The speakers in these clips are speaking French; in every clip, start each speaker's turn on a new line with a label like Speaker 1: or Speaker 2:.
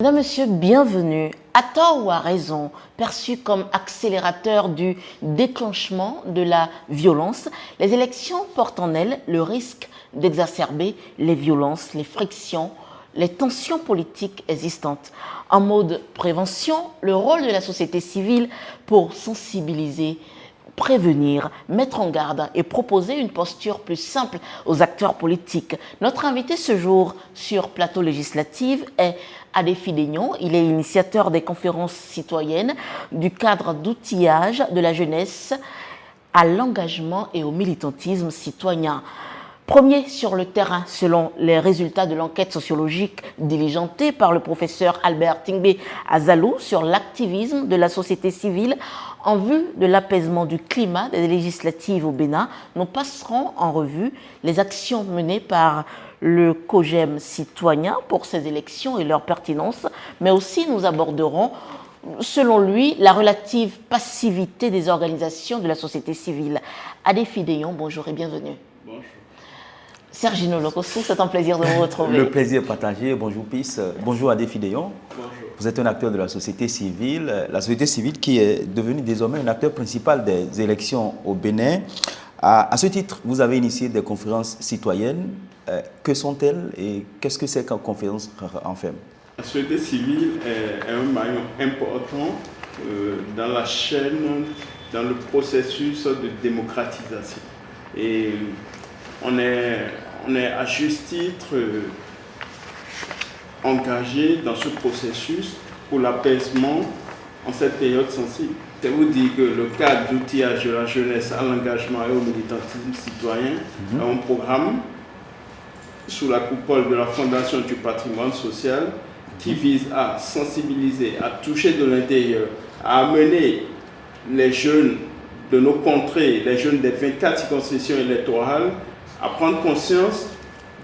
Speaker 1: Mesdames, Messieurs, bienvenue. À tort ou à raison, perçu comme accélérateur du déclenchement de la violence, les élections portent en elles le risque d'exacerber les violences, les frictions, les tensions politiques existantes. En mode prévention, le rôle de la société civile pour sensibiliser, prévenir, mettre en garde et proposer une posture plus simple aux acteurs politiques. Notre invité ce jour sur Plateau Législative est Adéfi Daignon. Il est initiateur des conférences citoyennes du cadre d'outillage de la jeunesse à l'engagement et au militantisme citoyen. Premier sur le terrain, selon les résultats de l'enquête sociologique diligentée par le professeur Albert Tingbe Azalou sur l'activisme de la société civile en vue de l'apaisement du climat des législatives au Bénin, nous passerons en revue les actions menées par le COJEM citoyen pour ces élections et leur pertinence, mais aussi nous aborderons, selon lui, la relative passivité des organisations de la société civile. Adéfi Daignon, bonjour et bienvenue.
Speaker 2: Bonjour.
Speaker 1: Sergino Lokossou, c'est un plaisir de vous retrouver.
Speaker 3: Le plaisir partagé. Bonjour PIS. Bonjour Adéfi Daignon.
Speaker 2: Bonjour.
Speaker 3: Vous êtes un acteur de la société civile qui est devenue désormais un acteur principal des élections au Bénin. À ce titre, vous avez initié des conférences citoyennes. Que sont-elles et qu'est-ce que c'est qu'une conférence en fait?
Speaker 2: La société civile est un maillon important dans la chaîne, dans le processus de démocratisation. Et on est à juste titre engagé dans ce processus pour l'apaisement en cette période sensible. C'est vous dire que le cadre d'outillage de la jeunesse à l'engagement et au militantisme citoyen est un programme sous la coupole de la Fondation du patrimoine social qui vise à sensibiliser, à toucher de l'intérieur, à amener les jeunes de nos contrées, les jeunes des 24 circonscriptions électorales, à prendre conscience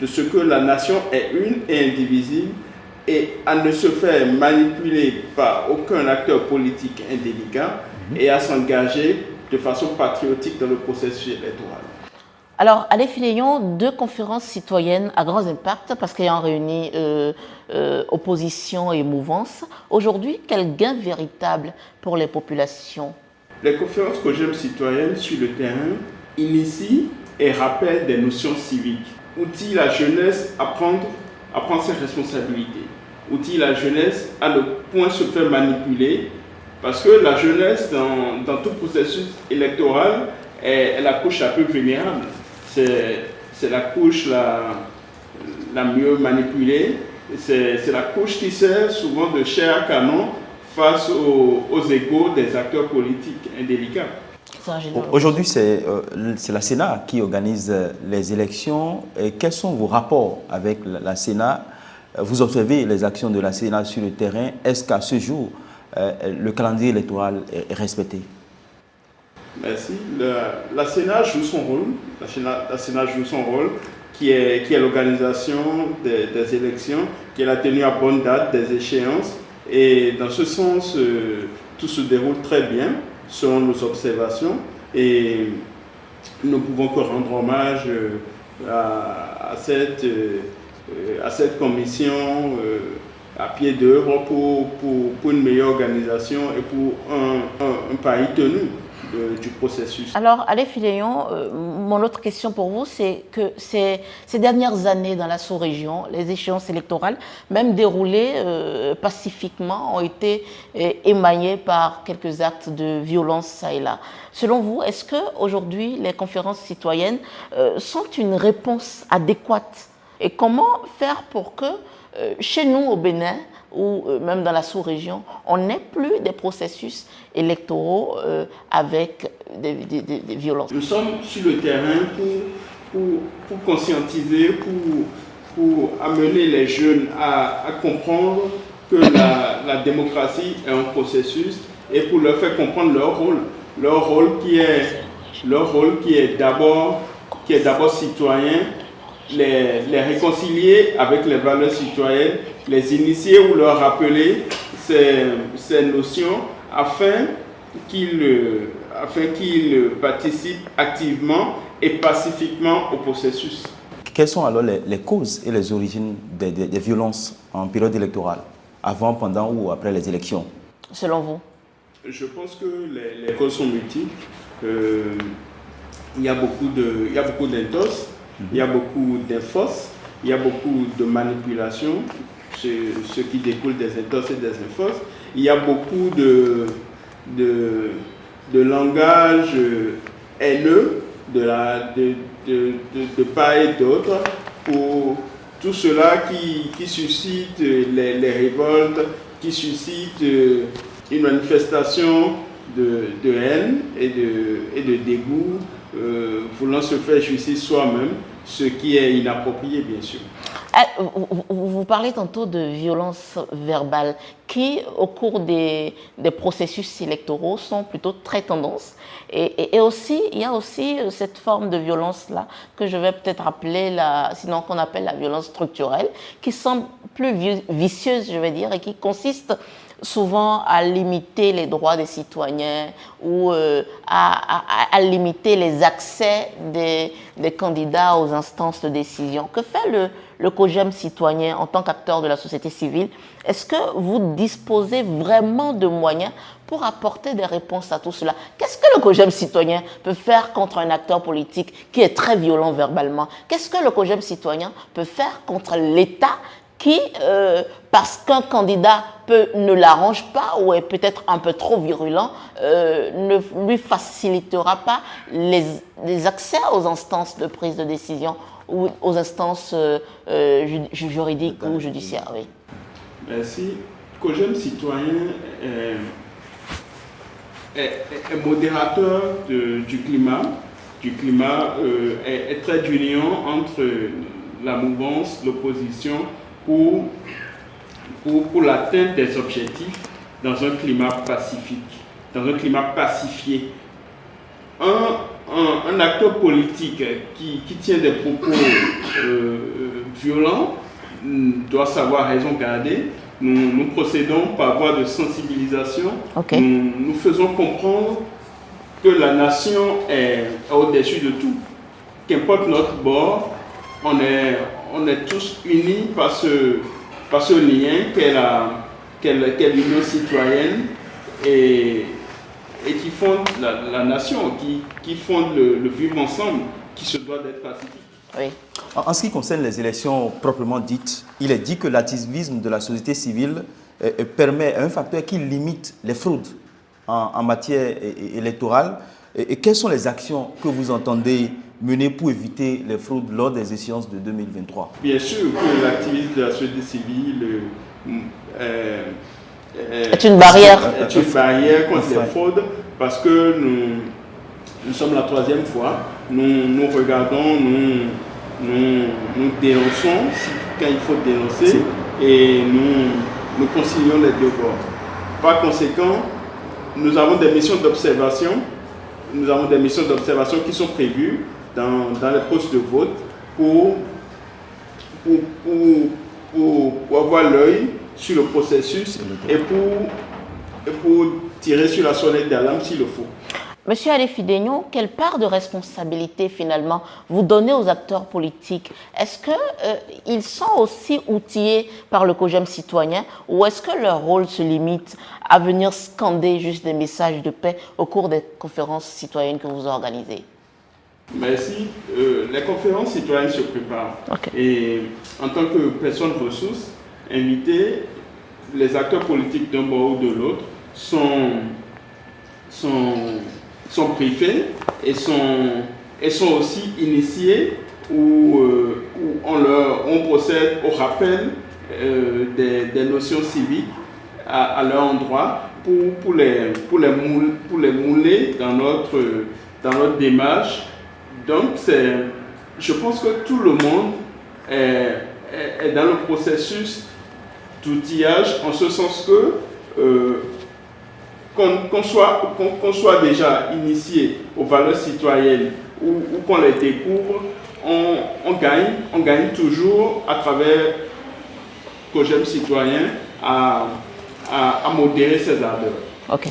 Speaker 2: de ce que la nation est une et indivisible et à ne se faire manipuler par aucun acteur politique indélicat et à s'engager de façon patriotique dans le processus électoral.
Speaker 1: Alors, Adéfi Daignon, deux conférences citoyennes à grands impacts parce qu'ayant réuni opposition et mouvance. Aujourd'hui, quel gain véritable pour les populations?
Speaker 2: Les conférences COJEM citoyennes sur le terrain initient et rappellent des notions civiques, outillent la jeunesse à prendre ses responsabilités, outillent la jeunesse à ne point se faire manipuler, parce que la jeunesse, dans tout processus électoral, est la couche la plus vulnérable. C'est la couche la mieux manipulée, c'est la couche qui sert souvent de chair à canon face aux égos des acteurs politiques indélicats.
Speaker 3: Aujourd'hui, c'est la Sénat qui organise les élections. Et quels sont vos rapports avec la Sénat? Vous observez les actions de la Sénat sur le terrain. Est-ce qu'à ce jour, le calendrier électoral est respecté?
Speaker 2: Merci. La Sénat joue son rôle. La Sénat joue son rôle, qui est l'organisation des élections, qui est la tenue à bonne date des échéances. Et dans ce sens, tout se déroule très bien, selon nos observations. Et nous ne pouvons que rendre hommage à cette commission à pied d'œuvre pour une meilleure organisation et pour un pari tenu du processus.
Speaker 1: Alors, Adéfi Daignon, mon autre question pour vous, c'est que ces dernières années dans la sous-région, les échéances électorales, même déroulées pacifiquement, ont été émaillées par quelques actes de violence ça et là. Selon vous, est-ce qu'aujourd'hui, les conférences citoyennes sont une réponse adéquate? Et comment faire pour que chez nous au Bénin, ou même dans la sous-région, on n'ait plus des processus électoraux avec des violences?
Speaker 2: Nous sommes sur le terrain pour conscientiser, pour amener les jeunes à comprendre que la démocratie est un processus et pour leur faire comprendre leur rôle qui est d'abord citoyen, les réconcilier avec les valeurs citoyennes, les initier ou leur rappeler ces notions afin qu'ils participent activement et pacifiquement au processus.
Speaker 3: Quelles sont alors les causes et les origines des violences en période électorale? avant, pendant ou après les élections?
Speaker 1: Selon vous?
Speaker 2: Je pense que les causes sont multiples. Il y a beaucoup d'intos, il y a beaucoup d'infos, il y a beaucoup de manipulations, ce qui découle des intos et des infos. Il y a beaucoup de langage haineux de part et d'autre pour tout cela qui suscite les révoltes, qui suscite une manifestation de haine et de dégoût, voulant se faire justice soi-même, ce qui est inapproprié, bien sûr.
Speaker 1: Vous parlez tantôt de violence verbale qui, au cours des processus électoraux, sont plutôt très tendances. Et aussi, il y a aussi cette forme de violence-là que je vais peut-être appeler, sinon qu'on appelle la violence structurelle, qui semble plus vicieuse, je vais dire, et qui consiste souvent à limiter les droits des citoyens ou à limiter les accès des candidats aux instances de décision. Que fait le COJEM citoyen en tant qu'acteur de la société civile? Est-ce que vous disposez vraiment de moyens pour apporter des réponses à tout cela? Qu'est-ce que le COJEM citoyen peut faire contre un acteur politique qui est très violent verbalement? Qu'est-ce que le COJEM citoyen peut faire contre l'État qui, parce qu'un candidat ne l'arrange pas ou est peut-être un peu trop virulent, ne lui facilitera pas les accès aux instances de prise de décision ou aux instances juridiques ou judiciaires? Oui.
Speaker 2: Merci. COJEM citoyen est modérateur du climat. Est trait d'union entre la mouvance, l'opposition, pour l'atteinte des objectifs dans un climat pacifique, dans un climat pacifié. Un acteur politique qui tient des propos violents doit savoir raison garder. Nous procédons par voie de sensibilisation.
Speaker 1: Okay.
Speaker 2: Nous faisons comprendre que la nation est au-dessus de tout. Qu'importe notre bord, on est tous unis par ce lien qu'est l'union citoyenne et qui fonde la nation, qui fonde le vivre ensemble, qui se doit d'être pacifique.
Speaker 1: Oui.
Speaker 3: En ce qui concerne les élections proprement dites, il est dit que l'activisme de la société civile permet un facteur qui limite les fraudes en matière électorale. Et quelles sont les actions que vous entendez mener pour éviter les fraudes lors des échéances de 2023?
Speaker 2: Bien sûr que l'activisme de la société civile
Speaker 1: est une barrière.
Speaker 2: Est une barrière contre les fraudes parce que nous sommes la troisième fois. Nous regardons, nous dénonçons quand il faut dénoncer et nous concilions les deux bords. Par conséquent, nous avons des missions d'observation. Nous avons des missions d'observation qui sont prévues dans les postes de vote pour avoir l'œil sur le processus et pour tirer sur la sonnette d'alarme s'il le faut.
Speaker 1: Monsieur Ali Fidegno, quelle part de responsabilité finalement vous donnez aux acteurs politiques? Est-ce qu'ils sont aussi outillés par le COJEM citoyen ou est-ce que leur rôle se limite à venir scander juste des messages de paix au cours des conférences citoyennes que vous organisez?
Speaker 2: Merci. Les conférences citoyennes se préparent. Okay. Et en tant que personne ressource invitée, les acteurs politiques d'un bord ou de l'autre sont briefés et sont aussi initiés où on procède au rappel des notions civiques à leur endroit pour les mouler dans notre démarche. Donc, je pense que tout le monde est dans le processus d'outillage, en ce sens que qu'on soit déjà initié aux valeurs citoyennes ou qu'on les découvre, on gagne toujours à travers COJEM citoyen à modérer ses ardeurs.
Speaker 1: Okay.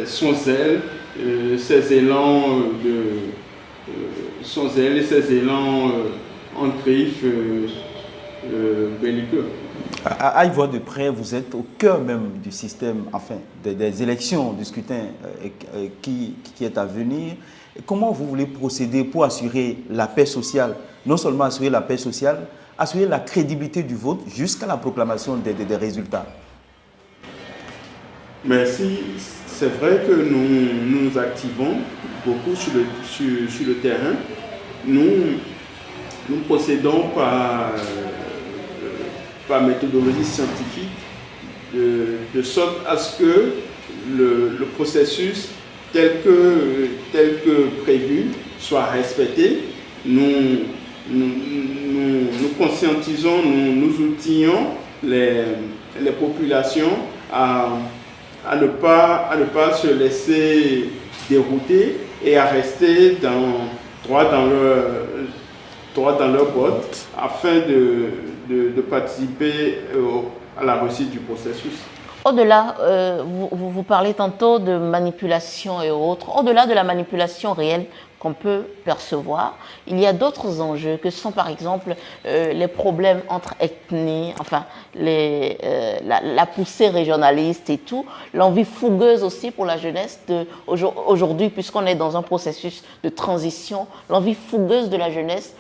Speaker 2: Son zèle, ses élans son zèle et ses élans en griffe belliqueux.
Speaker 3: À y voir de près, vous êtes au cœur même du système, enfin, des élections, du scrutin qui est à venir. Comment vous voulez procéder pour assurer la paix sociale? Non seulement assurer la paix sociale, assurer la crédibilité du vote jusqu'à la proclamation des résultats.
Speaker 2: Merci. C'est vrai que nous nous activons beaucoup sur le terrain. Nous procédons par méthodologie scientifique de sorte à ce que le processus tel que prévu soit respecté. Nous conscientisons, nous outillons les populations à ne pas se laisser dérouter et à rester droit dans leur botte afin de participer à la réussite du processus.
Speaker 1: Au-delà, vous parlez tantôt de manipulation et autres, au-delà de la manipulation réelle qu'on peut percevoir, il y a d'autres enjeux que sont par exemple les problèmes entre ethnies, enfin la poussée régionaliste et tout, l'envie fougueuse aussi pour la jeunesse aujourd'hui, puisqu'on est dans un processus de transition, l'envie fougueuse de la jeunesse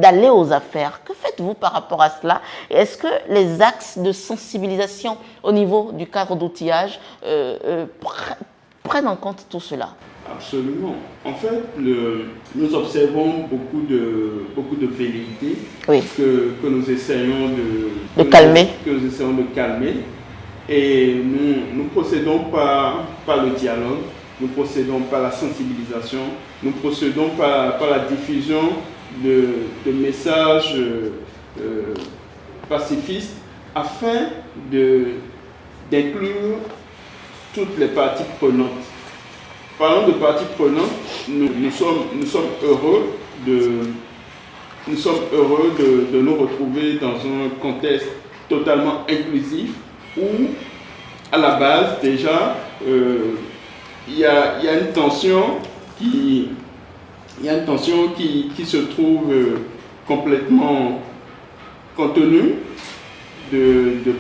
Speaker 1: d'aller aux affaires. Que faites-vous par rapport à cela? Et est-ce que les axes de sensibilisation au niveau du cadre d'outillage prennent en compte tout cela?
Speaker 2: Absolument. En fait, nous observons beaucoup de velléités que nous essayons de calmer. Et nous procédons par le dialogue, nous procédons par la sensibilisation, nous procédons par la diffusion de messages pacifistes afin d'inclure toutes les parties prenantes. Parlant de parties prenantes, nous sommes heureux de nous retrouver dans un contexte totalement inclusif où, à la base, déjà, il y a une tension qui se trouve complètement contenue de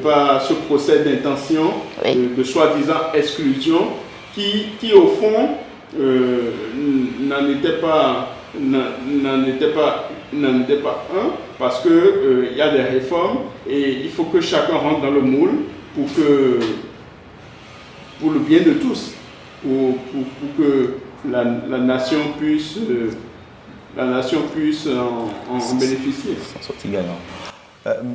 Speaker 2: par ce procès d'intention, de soi-disant exclusion, qui au fond n'en était pas un, parce que il y a des réformes et il faut que chacun rentre dans le moule pour le bien de tous, pour que la nation puisse en bénéficier.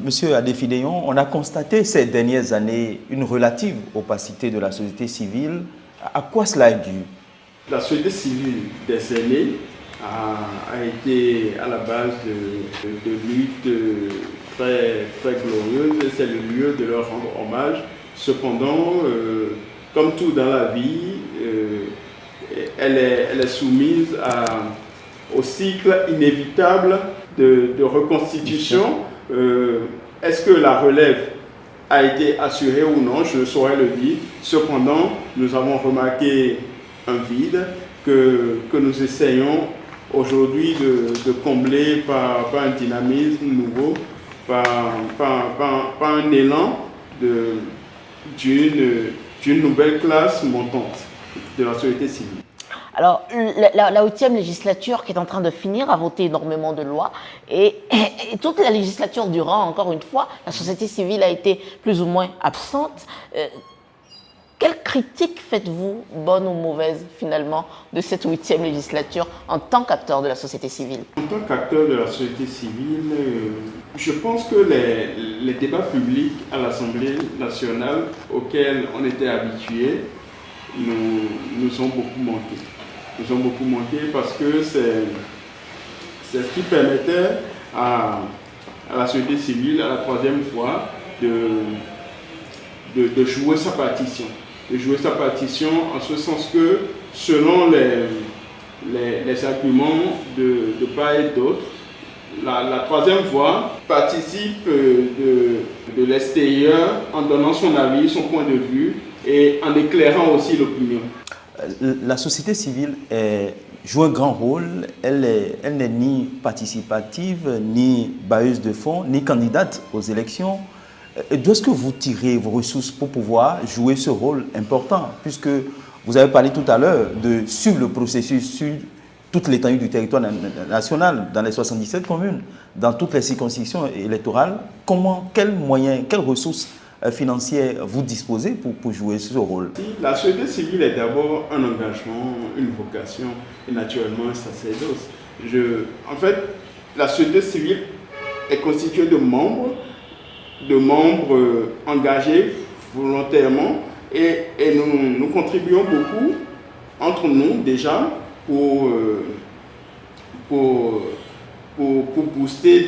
Speaker 3: Monsieur Adefidéon, on a constaté ces dernières années une relative opacité de la société civile. À quoi cela est dû?
Speaker 2: La société civile des aînés a été à la base de luttes très, très glorieuses. C'est le lieu de leur rendre hommage. Cependant, comme tout dans la vie, elle est soumise au cycle inévitable de reconstitution. Est-ce que la relève a été assurée ou non? Je ne saurais le dire. Cependant, nous avons remarqué un vide que nous essayons aujourd'hui de combler par un dynamisme nouveau, par un élan d'une nouvelle classe montante de la société civile.
Speaker 1: Alors, la 8e législature qui est en train de finir a voté énormément de lois et toute la législature durant, encore une fois, la société civile a été plus ou moins absente. Quelle critique faites-vous, bonne ou mauvaise, finalement, de cette 8e législature en tant qu'acteur de la société civile?
Speaker 2: En tant qu'acteur de la société civile, je pense que les débats publics à l'Assemblée nationale auxquels on était habitués nous ont beaucoup manqué. Nous ont beaucoup manqué parce que c'est ce qui permettait à la société civile, à la 3e fois, de jouer sa partition. De jouer sa partition en ce sens que, selon les arguments de part et d'autre, la 3e voie participe de l'extérieur en donnant son avis, son point de vue et en éclairant aussi l'opinion.
Speaker 3: La société civile est joue un grand rôle. Elle n'est ni participative, ni bailleuse de fonds, ni candidate aux élections. D'où est-ce que vous tirez vos ressources pour pouvoir jouer ce rôle important? Puisque vous avez parlé tout à l'heure de suivre le processus sur toute l'étendue du territoire national, dans les 77 communes, dans toutes les circonscriptions électorales. Quels moyens, quelles ressources financières vous disposez pour jouer ce rôle?
Speaker 2: La société civile est d'abord un engagement, une vocation et naturellement un sacerdoce. En fait, la société civile est constituée de membres engagés volontairement et nous contribuons beaucoup entre nous déjà pour booster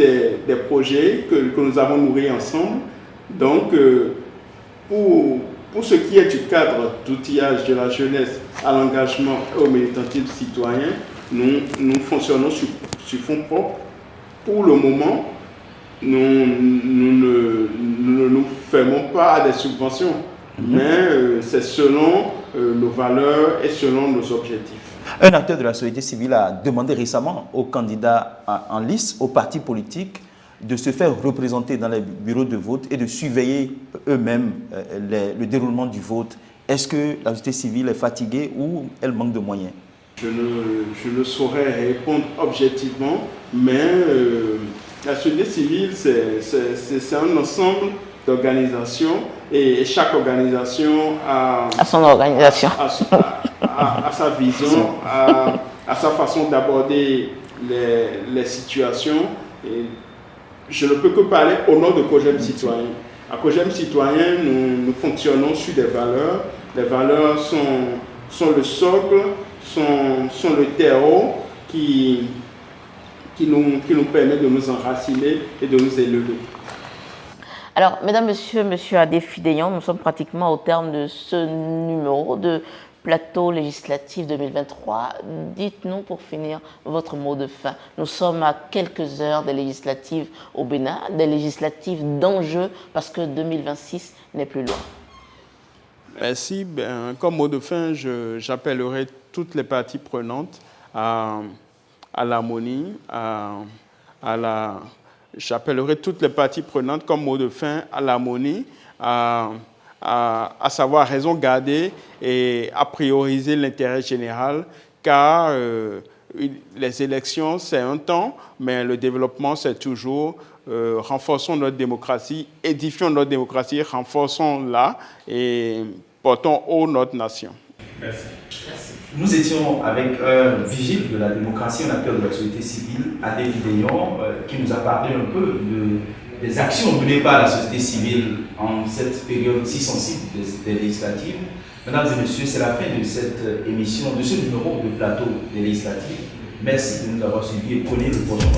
Speaker 2: des projets que nous avons nourris ensemble. Donc, pour ce qui est du cadre d'outillage de la jeunesse à l'engagement et au militantisme citoyen, nous fonctionnons sur fonds propres. Pour le moment, nous ne nous fermons pas à des subventions, mais c'est selon nos valeurs et selon nos objectifs.
Speaker 3: Un acteur de la société civile a demandé récemment aux candidats en lice, aux partis politiques, de se faire représenter dans les bureaux de vote et de surveiller eux-mêmes le déroulement du vote. Est-ce que la société civile est fatiguée ou elle manque de moyens?
Speaker 2: Je ne saurais répondre objectivement, mais la société civile, c'est un ensemble d'organisations et chaque organisation a
Speaker 1: son organisation,
Speaker 2: a sa vision, a sa façon d'aborder les situations. Et je ne peux que parler au nom de COJEM Citoyen. À COJEM Citoyen, nous fonctionnons sur des valeurs. Les valeurs sont le socle, sont le terreau qui nous permet de nous enraciner et de nous élever.
Speaker 1: Alors, mesdames, messieurs, monsieur Adé Fidéan, nous sommes pratiquement au terme de ce numéro de Plateau législatif 2023. Dites-nous pour finir votre mot de fin. Nous sommes à quelques heures des législatives au Bénin, des législatives d'enjeu parce que 2026 n'est plus loin.
Speaker 2: Merci. Comme mot de fin, j'appellerai toutes les parties prenantes à l'harmonie, j'appellerai toutes les parties prenantes comme mot de fin à l'harmonie, à savoir raison garder et à prioriser l'intérêt général, car les élections, c'est un temps, mais le développement, c'est toujours renforçons notre démocratie, édifions notre démocratie, renforçons-la et portons haut notre nation.
Speaker 3: Merci. Nous étions avec un vigile de la démocratie, un acteur de la société civile, Adé Fidéan, qui nous a parlé un peu des actions menées par la société civile en cette période si sensible des législatives. Mesdames et messieurs, c'est la fin de cette émission, de ce numéro de Plateau des législatives. Merci de nous avoir suivis et prenez le prochain.